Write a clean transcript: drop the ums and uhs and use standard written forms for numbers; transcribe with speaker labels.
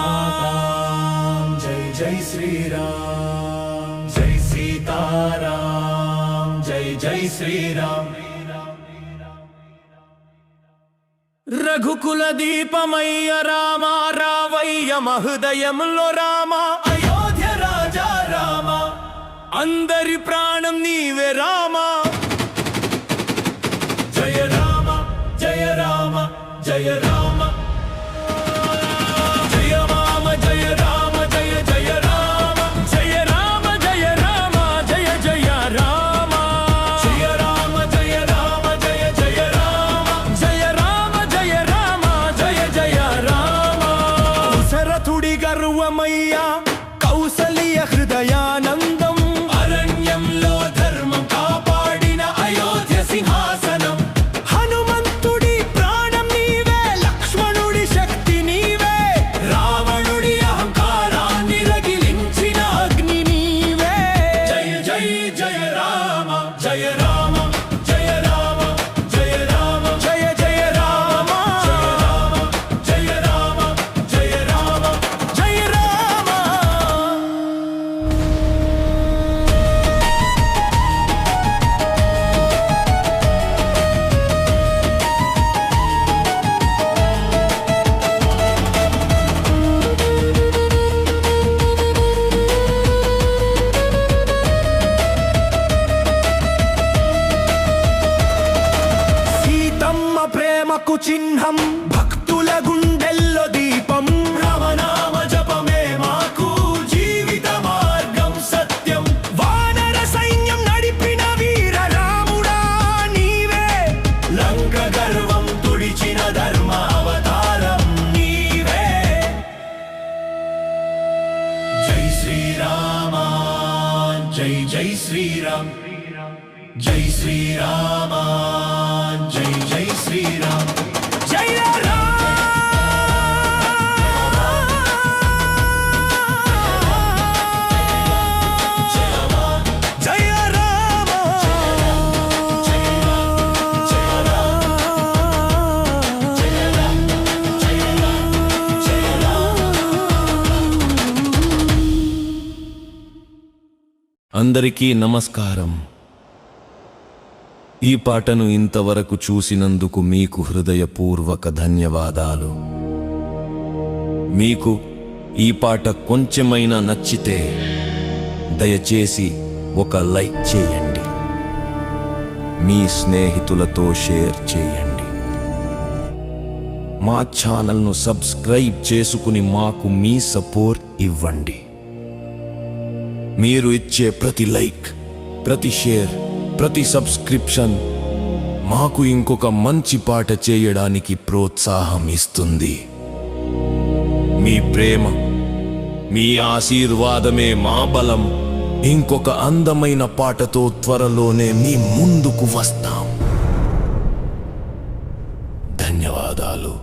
Speaker 1: राम जय जय श्री राम जय सीताराम जय जय श्री राम रघुकुल दीपमय्य राम रावయ్య మహృదయంలో రామ అయోధ్య రాజా రామ అందరి ప్రాణం నీవే రామ జయ రామ జయ రామ జయ రామ జయ రామ జయ రామ జయ జయ రామ జయ రామ జయ రామ జయ జయ రామ జయ రామ జయ రామ జయ జయ రామ జయ రామ జయ రామ జయ జయ రామ శరథుడి గర్వమయ్య కౌసల్య హృదయానందం అరణ్యంలో ధర్మం కాపాడిన అయోధ్య సింహాసనం హనుమంతుడి ప్రాణం నీవే లక్ష్మణుడి శక్తి నీవే రావణుడి అహంకారాన్ని రగిలించిన అగ్ని నీవే జయ జయ జయ రామ జయ రామ జయ రామ జయ రామ జయ జయ రామ జయ రామ జయ రామ జయ రామ సీతమ్మ ప్రేమకు చిహ్నం భక్తుల గుండెల్లో దీపం రామనామ జపమే మాకు జీవిత మార్గం సత్యం వానర సైన్యం నడిపిన వీర రాముడా నీవే లంక గర్వం తుడిచిన ధర్మ అవతారం నీవే జై శ్రీరామ జై జై శ్రీరామ్ జై శ్రీరామ జై జై శ్రీరామ్ జయ జయ రామ
Speaker 2: అందరికీ నమస్కారం. ఈ పాటను ఇంతవరకు చూసినందుకు మీకు హృదయపూర్వక ధన్యవాదాలు. మీకు ఈ పాట కొంచెమైనా నచ్చితే దయచేసి ఒక లైక్ చేయండి, మీ స్నేహితులతో షేర్ చేయండి, మా ఛానల్ను సబ్స్క్రైబ్ చేసుకుని మాకు మీ సపోర్ట్ ఇవ్వండి. మీరు ఇచ్చే ప్రతి లైక్, ప్రతి షేర్, ప్రతి సబ్స్క్రిప్షన్ మాకు ఇంకొక మంచి పాట చేయడానికి ప్రోత్సాహం ఇస్తుంది. మీ ప్రేమ, మీ ఆశీర్వాదమే మా బలం. ఇంకొక అందమైన పాటతో త్వరలోనే మీ ముందుకు వస్తాం. ధన్యవాదాలు.